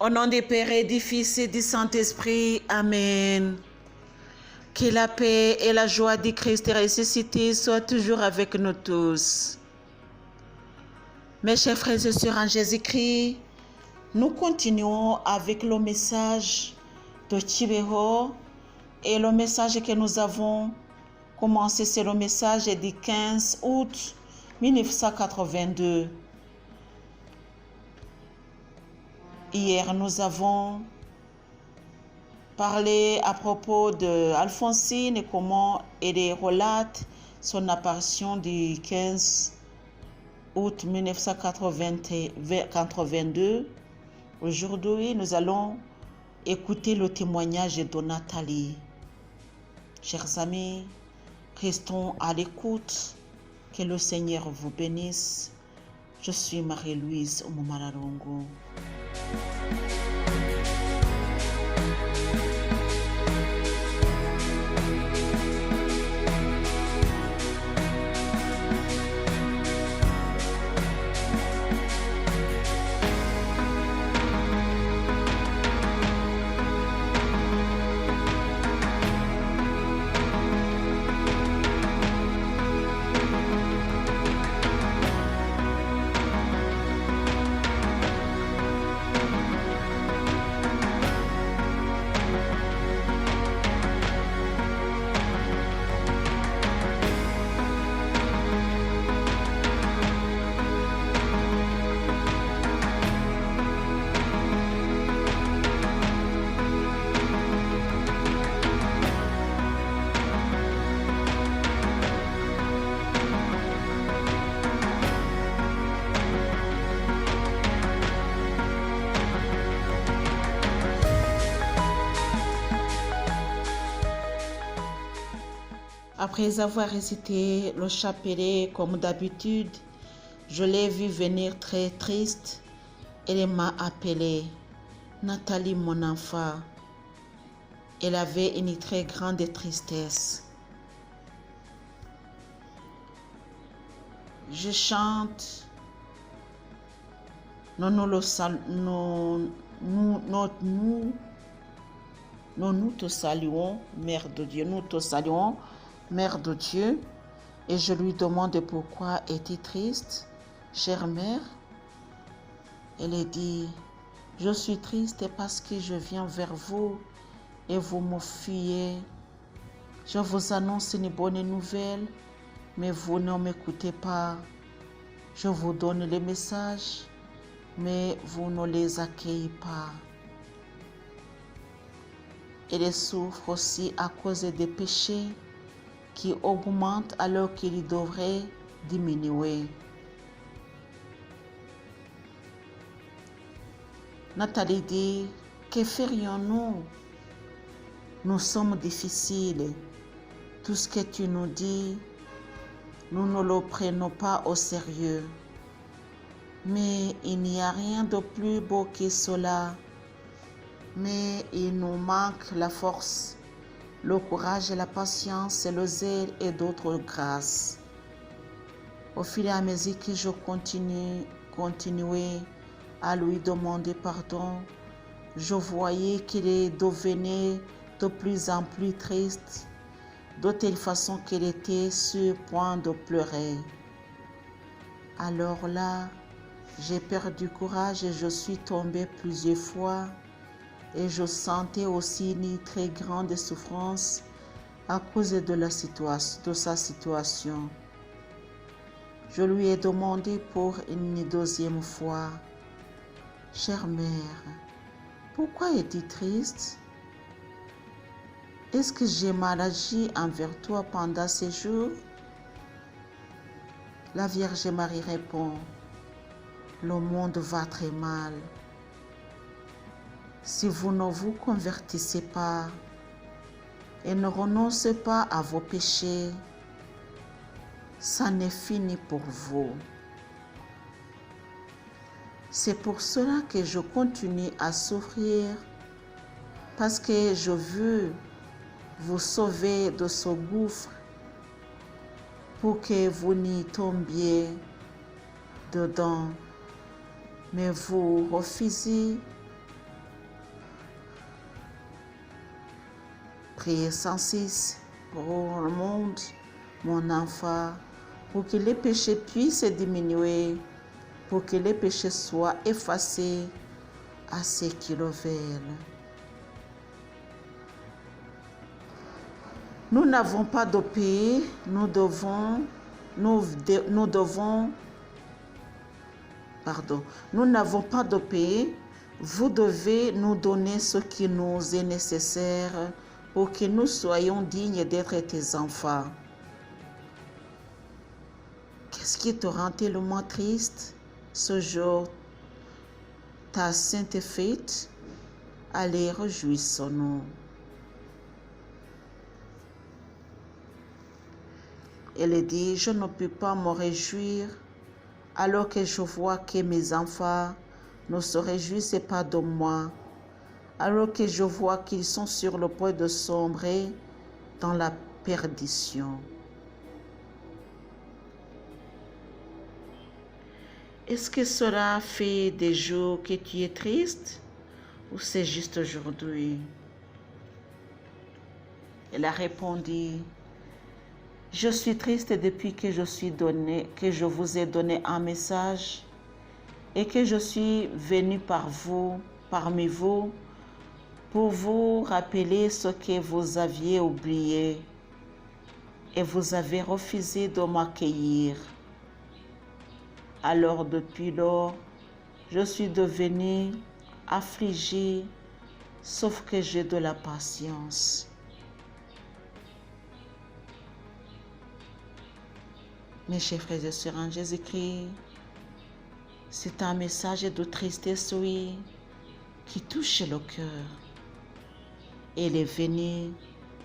Au nom du Père et du Fils et du Saint-Esprit, Amen. Que la paix et la joie du Christ ressuscité soient toujours avec nous tous. Mes chers frères et sœurs en Jésus-Christ, nous continuons avec le message de Kibeho et le message que nous avons commencé, c'est le message du 15 août 1982. Hier, nous avons parlé à propos d'Alphonsine et comment elle relate son apparition du 15 août 1982. Aujourd'hui, nous allons écouter le témoignage de Nathalie. Chers amis, restons à l'écoute. Que le Seigneur vous bénisse. Je suis Marie-Louise Omomararongo. Après avoir récité le chapelet comme d'habitude, je l'ai vu venir très triste. Elle m'a appelé Nathalie, mon enfant. Elle avait une très grande tristesse. Je chante. Nous te saluons, Mère de Dieu. Nous te saluons, Mère de Dieu, et je lui demande pourquoi es-tu triste, chère mère. Elle dit, je suis triste parce que je viens vers vous et vous me fuyez. Je vous annonce une bonne nouvelle, mais vous ne m'écoutez pas. Je vous donne les messages, mais vous ne les accueillez pas. Elle souffre aussi à cause des péchés qui augmente alors qu'il devrait diminuer. Nathalie dit, que ferions-nous? Nous sommes difficiles. Tout ce que tu nous dis, nous ne le prenons pas au sérieux. Mais il n'y a rien de plus beau que cela. Mais il nous manque la force, le courage, la patience, le zèle et d'autres grâces. Au fil et à mesure que je continuais à lui demander pardon, je voyais qu'il devenait de plus en plus triste, de telle façon qu'il était sur le point de pleurer. Alors là, j'ai perdu courage et je suis tombée plusieurs fois. Et je sentais aussi une très grande souffrance à cause de sa situation. Je lui ai demandé pour une deuxième fois, chère mère, pourquoi es-tu triste? Est-ce que j'ai mal agi envers toi pendant ces jours? La Vierge Marie répond, le monde va très mal. Si vous ne vous convertissez pas et ne renoncez pas à vos péchés, ça n'est fini pour vous. C'est pour cela que je continue à souffrir, parce que je veux vous sauver de ce gouffre pour que vous n'y tombiez dedans. Mais vous refusez Priez sans cesse pour le monde, mon enfant, pour que les péchés puissent diminuer, pour que les péchés soient effacés à ceux qui le veulent. Nous n'avons pas de pays, nous n'avons pas de pays. Vous devez nous donner ce qui nous est nécessaire pour que nous soyons dignes d'être tes enfants. Qu'est-ce qui te rend tellement triste ce jour? Ta sainte fête, allez, réjouissons-nous. Elle dit, je ne peux pas me réjouir alors que je vois que mes enfants ne se réjouissent pas de moi, alors que je vois qu'ils sont sur le point de sombrer dans la perdition. Est-ce que cela fait des jours que tu es triste ou c'est juste aujourd'hui? Elle a répondu, je suis triste depuis que je vous ai donné un message et que je suis venue parmi vous, pour vous rappeler ce que vous aviez oublié et vous avez refusé de m'accueillir. Alors depuis lors, je suis devenue affligée, sauf que j'ai de la patience. Mes chers frères et sœurs en Jésus-Christ, c'est un message de tristesse, oui, qui touche le cœur. Elle est venue,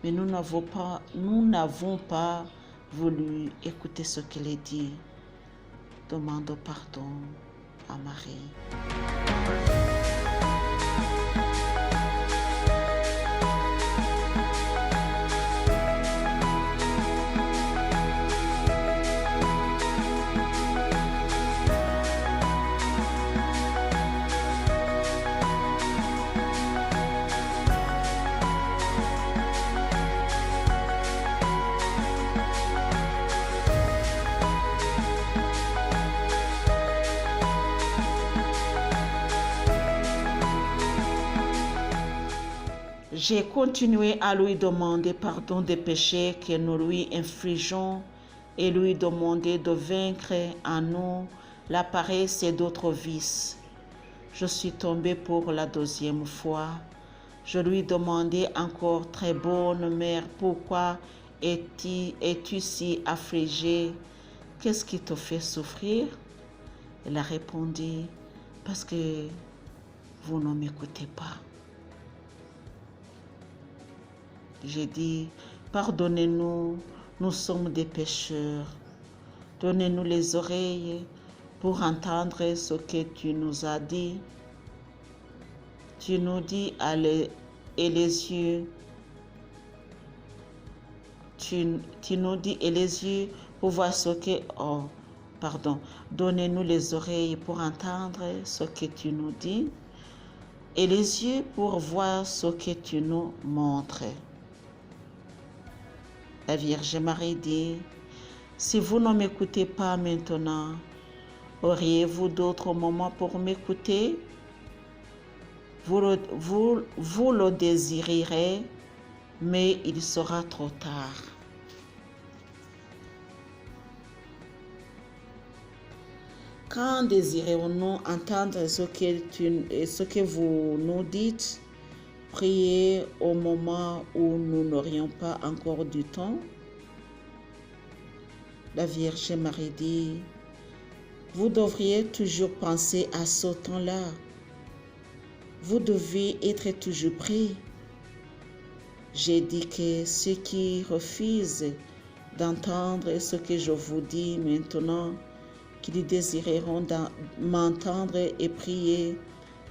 mais nous n'avons pas voulu écouter ce qu'elle dit. Demande pardon à Marie. J'ai continué à lui demander pardon des péchés que nous lui infligeons et lui demander de vaincre en nous la paresse et d'autres vices. Je suis tombée pour la deuxième fois. Je lui demandais encore, très bonne mère, pourquoi es-tu si affligée? Qu'est-ce qui te fait souffrir? Elle a répondu, parce que vous ne m'écoutez pas. J'ai dit, pardonnez-nous, nous sommes des pécheurs. Donnez-nous les oreilles pour entendre ce que tu nous as dit. Tu nous dis et les yeux. Tu nous dis et les yeux pour voir ce que... Donnez-nous les oreilles pour entendre ce que tu nous dis et les yeux pour voir ce que tu nous montres. La Vierge Marie dit, si vous ne m'écoutez pas maintenant, auriez-vous d'autres moments pour m'écouter? Vous le désirerez, mais il sera trop tard. Quand désirons-nous entendre ce que vous nous dites? Priez au moment où nous n'aurions pas encore du temps. La Vierge Marie dit, vous devriez toujours penser à ce temps-là. Vous devez être toujours prêt. J'ai dit que ceux qui refusent d'entendre ce que je vous dis maintenant, qu'ils désireront m'entendre et prier,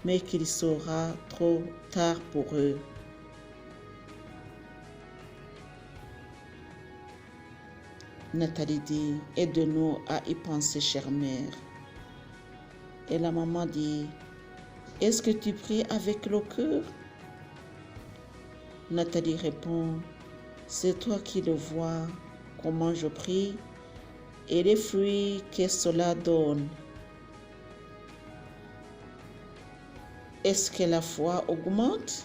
mais qu'il sera trop tard pour eux. Nathalie dit, aide-nous à y penser, chère mère. Et la maman dit, est-ce que tu pries avec le cœur? Nathalie répond, c'est toi qui le vois, comment je prie et les fruits que cela donne. Est-ce que la foi augmente?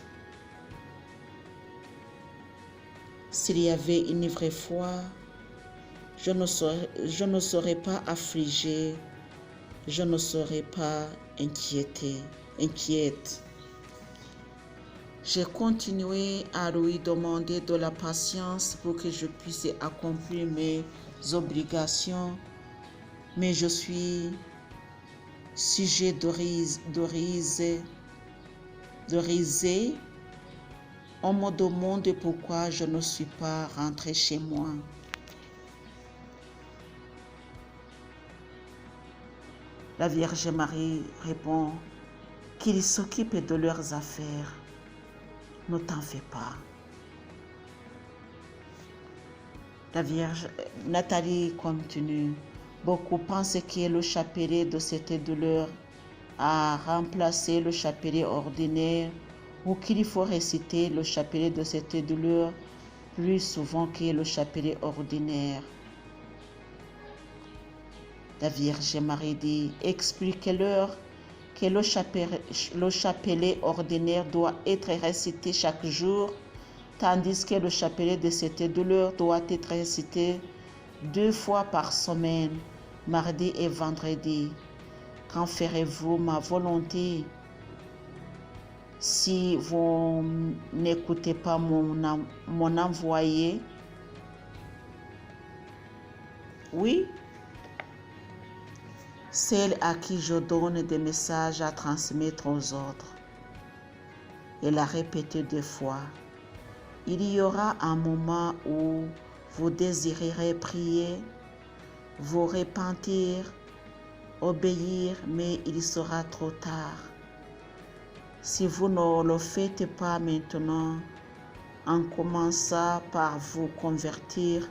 S'il y avait une vraie foi, je ne serais pas affligée, je ne serais pas inquiète. J'ai continué à lui demander de la patience pour que je puisse accomplir mes obligations, mais je suis sujet de riser. On me demande pourquoi je ne suis pas rentrée chez moi. La Vierge Marie répond qu'ils s'occupent de leurs affaires. Ne t'en fais pas. La Vierge Nathalie continue. Beaucoup pensent que le chapelet de cette douleur a remplacé le chapelet ordinaire ou qu'il faut réciter le chapelet de cette douleur plus souvent que le chapelet ordinaire. La Vierge Marie dit, expliquez-leur que le chapelet ordinaire doit être récité chaque jour, tandis que le chapelet de cette douleur doit être récité 2 fois par semaine, mardi et vendredi. Quand ferez-vous ma volonté? Si vous n'écoutez pas mon envoyé, oui, celle à qui je donne des messages à transmettre aux autres. Elle a répété 2 fois. Il y aura un moment où vous désirerez prier, vous repentir, obéir, mais il sera trop tard. Si vous ne le faites pas maintenant, en commençant par vous convertir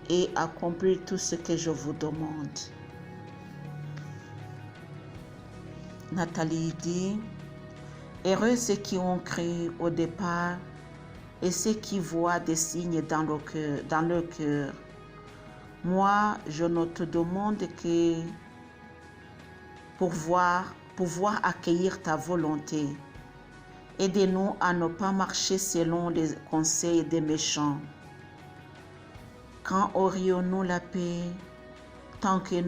et accomplir tout ce que je vous demande. Nathalie dit, heureux ceux qui ont cru au départ et ceux qui voient des signes dans leur cœur. Moi, je ne te demande que pouvoir accueillir ta volonté. Aidez-nous à ne pas marcher selon les conseils des méchants. Quand aurions-nous la paix tant que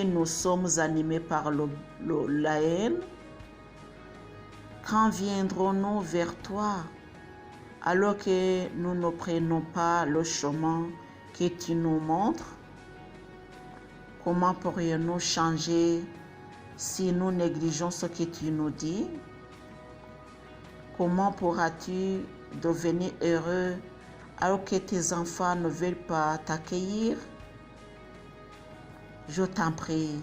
nous sommes animés par la haine? Quand viendrons-nous vers toi alors que nous ne prenons pas le chemin que tu nous montres? Comment pourrions-nous changer si nous négligeons ce que tu nous dis? Comment pourras-tu devenir heureux alors que tes enfants ne veulent pas t'accueillir? Je t'en prie,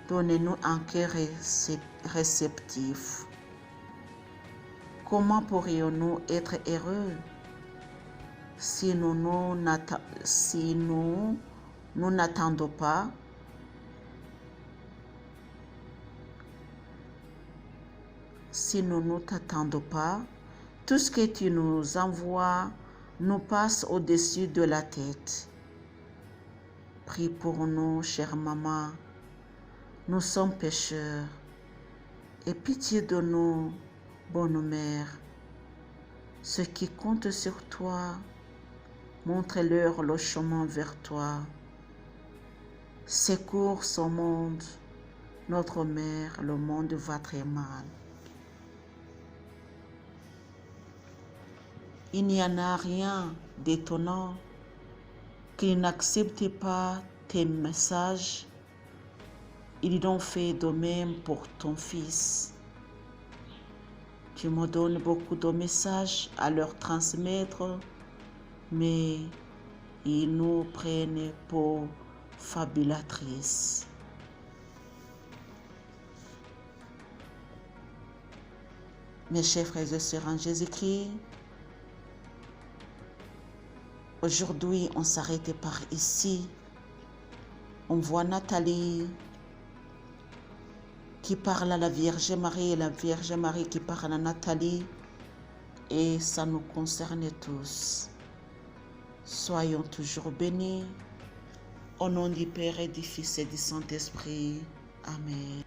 donne-nous un cœur réceptif. Comment pourrions-nous être heureux si nous n'attendons pas? Si nous ne t'attendons pas, tout ce que tu nous envoies nous passe au-dessus de la tête. Prie pour nous, chère maman. Nous sommes pécheurs. Aie pitié de nous, bonne mère. Ceux qui comptent sur toi, montre-leur le chemin vers toi. Secours ce monde, notre mère, le monde va très mal. Il n'y en a rien d'étonnant qu'ils n'acceptent pas tes messages. Ils l'ont fait de même pour ton fils. Tu me donnes beaucoup de messages à leur transmettre, mais ils nous prennent pour fabulatrices. Mes chers frères et sœurs en Jésus-Christ, aujourd'hui, on s'arrête par ici. On voit Nathalie qui parle à la Vierge Marie et la Vierge Marie qui parle à Nathalie. et ça nous concerne tous. Soyons toujours bénis. Au nom du Père et du Fils et du Saint-Esprit. Amen.